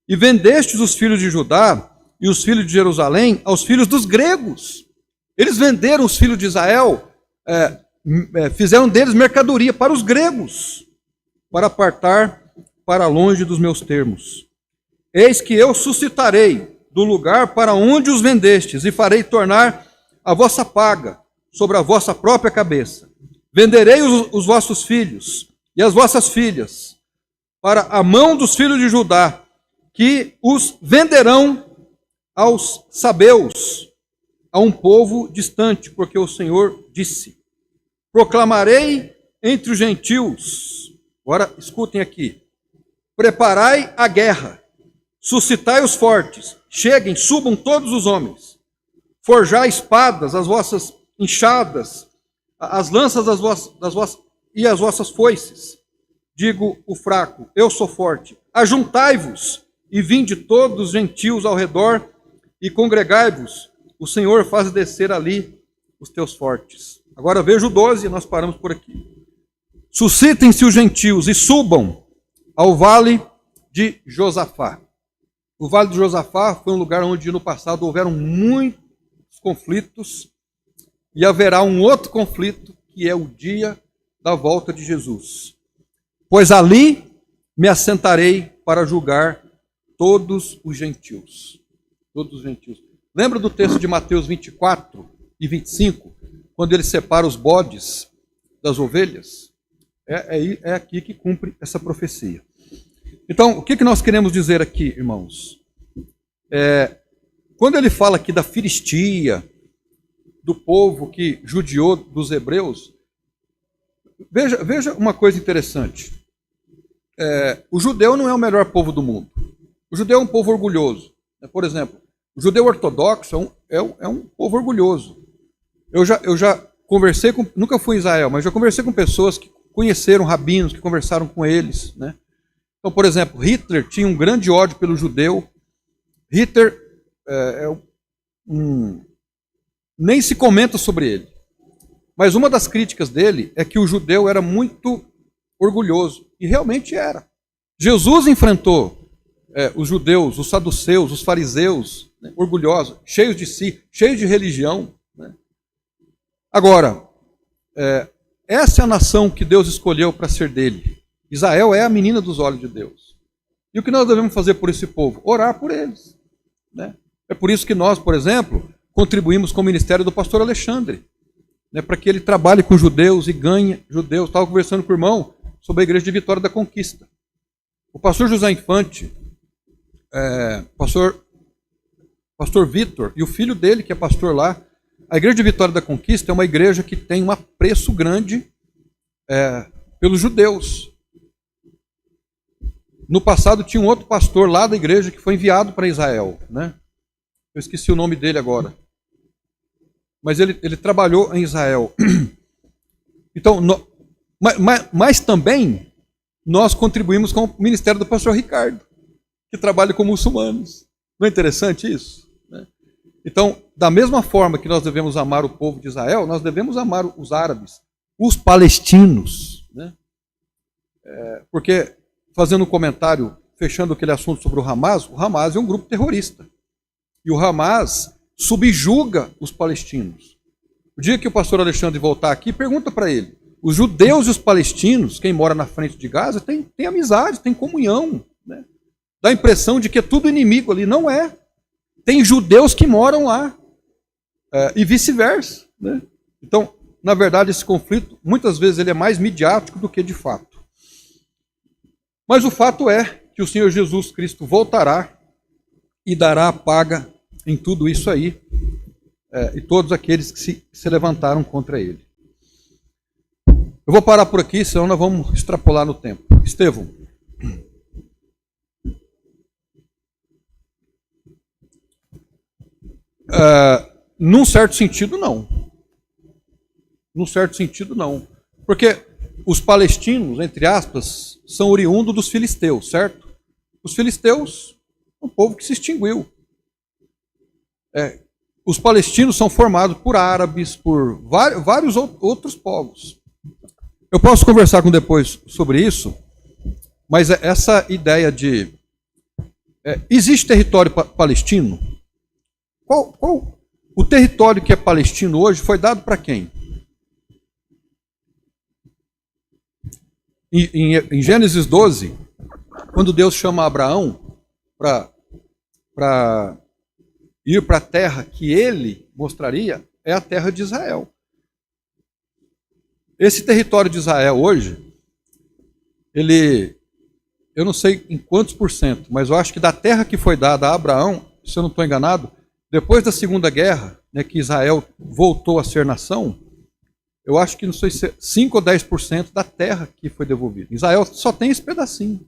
E vendestes os filhos de Judá e os filhos de Jerusalém aos filhos dos gregos. Eles venderam os filhos de Israel, fizeram deles mercadoria para os gregos, para apartar para longe dos meus termos. Eis que eu suscitarei do lugar para onde os vendestes, e farei tornar a vossa paga sobre a vossa própria cabeça. Venderei os vossos filhos e as vossas filhas para a mão dos filhos de Judá, que os venderão aos sabeus, a um povo distante, porque o Senhor disse: proclamarei entre os gentios. Agora escutem aqui: preparai a guerra, suscitai os fortes, cheguem, subam todos os homens, forjai espadas, as vossas enxadas, as lanças e as vossas foices. Digo o fraco, eu sou forte. Ajuntai-vos e vinde todos os gentios ao redor e congregai-vos. O Senhor faz descer ali os teus fortes. Agora veja o 12, nós paramos por aqui. Suscitem-se os gentios e subam ao vale de Josafá. O vale de Josafá foi um lugar onde no passado houveram muitos conflitos, e haverá um outro conflito, que é o dia da volta de Jesus. Pois ali me assentarei para julgar todos os gentios. Todos os gentios. Lembra do texto de Mateus 24 e 25, quando ele separa os bodes das ovelhas? É aqui que cumpre essa profecia. Então, o que nós queremos dizer aqui, irmãos? Quando ele fala aqui da Filistia, do povo que judiou dos hebreus, veja uma coisa interessante. O judeu não é o melhor povo do mundo. O judeu é um povo orgulhoso. Por exemplo, o judeu ortodoxo é um povo orgulhoso. Eu já conversei com, nunca fui em Israel, mas já conversei com pessoas que conheceram rabinos, que conversaram com eles, né? Então, por exemplo, Hitler tinha um grande ódio pelo judeu. Hitler nem se comenta sobre ele. Mas uma das críticas dele é que o judeu era muito orgulhoso. E realmente era. Jesus enfrentou os judeus, os saduceus, os fariseus, né, orgulhosos, cheios de si, cheios de religião. Né? Agora, essa é a nação que Deus escolheu para ser dele. Israel é a menina dos olhos de Deus. E o que nós devemos fazer por esse povo? Orar por eles. Né? É por isso que nós, por exemplo, contribuímos com o ministério do pastor Alexandre, né, para que ele trabalhe com judeus e ganhe judeus. Estava conversando com o irmão sobre a igreja de Vitória da Conquista. O pastor José Infante, pastor Vitor e o filho dele, que é pastor lá, a igreja de Vitória da Conquista é uma igreja que tem um apreço grande pelos judeus. No passado tinha um outro pastor lá da igreja que foi enviado para Israel, né? Eu esqueci o nome dele agora. Mas ele trabalhou em Israel. Então, mas também nós contribuímos com o ministério do pastor Ricardo, que trabalha com muçulmanos. Não é interessante isso? Né? Então, da mesma forma que nós devemos amar o povo de Israel, nós devemos amar os árabes, os palestinos. Né? Porque, fazendo um comentário, fechando aquele assunto sobre o Hamas é um grupo terrorista. E o Hamas subjuga os palestinos. O dia que o pastor Alexandre voltar aqui, pergunta para ele: os judeus e os palestinos, quem mora na frente de Gaza, tem amizade, tem comunhão. Né? Dá a impressão de que é tudo inimigo ali. Não é. Tem judeus que moram lá. E vice-versa. Né? Então, na verdade, esse conflito, muitas vezes, ele é mais midiático do que de fato. Mas o fato é que o Senhor Jesus Cristo voltará e dará a paga em tudo isso aí, e todos aqueles que se levantaram contra ele. Eu vou parar por aqui, senão nós vamos extrapolar no tempo. Estevão. Num certo sentido, não. Num certo sentido, não. Porque os palestinos, entre aspas, são oriundos dos filisteus, certo? Os filisteus, um povo que se extinguiu. os palestinos são formados por árabes, por vários outros povos. Eu posso conversar com depois sobre isso, mas essa ideia de... existe território palestino? O território que é palestino hoje foi dado para quem? Em Gênesis 12, quando Deus chama Abraão para ir para a terra que ele mostraria, é a terra de Israel. Esse território de Israel hoje, eu não sei em quantos por cento, mas eu acho que da terra que foi dada a Abraão, se eu não estou enganado, depois da Segunda Guerra, né, que Israel voltou a ser nação, eu acho que não sei se 5 ou 10% da terra que foi devolvida. Israel só tem esse pedacinho.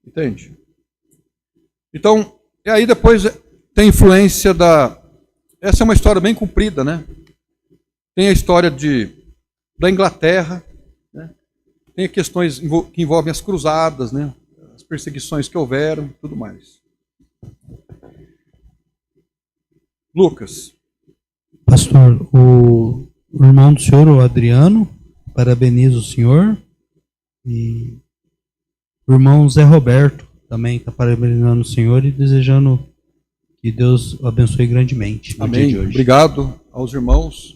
Entende? Então, e aí depois tem influência da... Essa é uma história bem comprida, né? Tem a história da Inglaterra, né? Tem questões que envolvem as cruzadas, né? As perseguições que houveram, tudo mais. Lucas. Pastor, o irmão do senhor, o Adriano, parabeniza o senhor. E o irmão Zé Roberto também está parabenizando o senhor e desejando que Deus o abençoe grandemente no Amém. dia de hoje. Obrigado aos irmãos.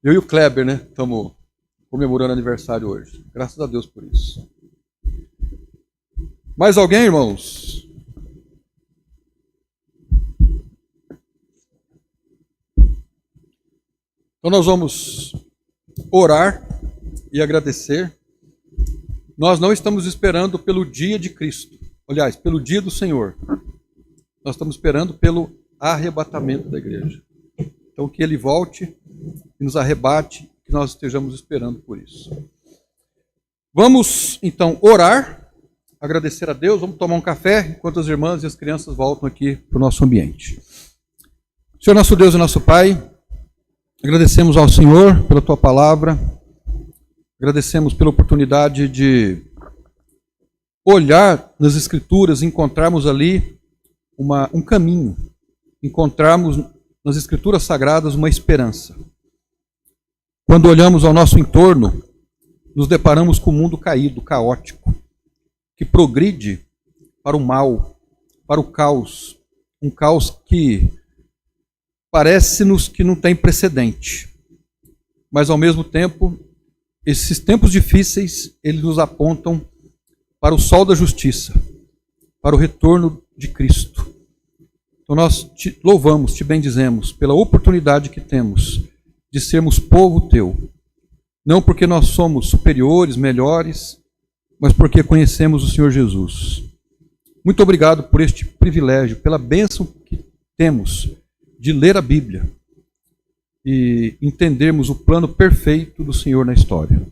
Eu e o Kleber, né, estamos comemorando aniversário hoje. Graças a Deus por isso. Mais alguém, irmãos? Então nós vamos orar e agradecer. Nós não estamos esperando pelo dia de Cristo. Aliás, pelo dia do Senhor. Nós estamos esperando pelo arrebatamento da igreja. Então que Ele volte e nos arrebate, que nós estejamos esperando por isso. Vamos então orar, agradecer a Deus, vamos tomar um café, enquanto as irmãs e as crianças voltam aqui para o nosso ambiente. Senhor nosso Deus e nosso Pai, agradecemos ao Senhor pela Tua palavra, agradecemos pela oportunidade de olhar nas Escrituras e encontrarmos ali um caminho, encontrarmos nas Escrituras Sagradas uma esperança. Quando olhamos ao nosso entorno, nos deparamos com um mundo caído, caótico, que progride para o mal, para o caos, um caos que parece-nos que não tem precedente. Mas, ao mesmo tempo, esses tempos difíceis, eles nos apontam para o sol da justiça, para o retorno de Cristo. Então nós te louvamos, te bendizemos pela oportunidade que temos de sermos povo teu. Não porque nós somos superiores, melhores, mas porque conhecemos o Senhor Jesus. Muito obrigado por este privilégio, pela bênção que temos de ler a Bíblia e entendermos o plano perfeito do Senhor na história.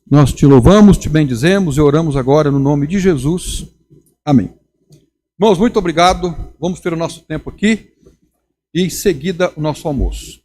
Nós te louvamos, te bendizemos e oramos agora no nome de Jesus. Amém. Irmãos, muito obrigado. Vamos ter o nosso tempo aqui e em seguida o nosso almoço.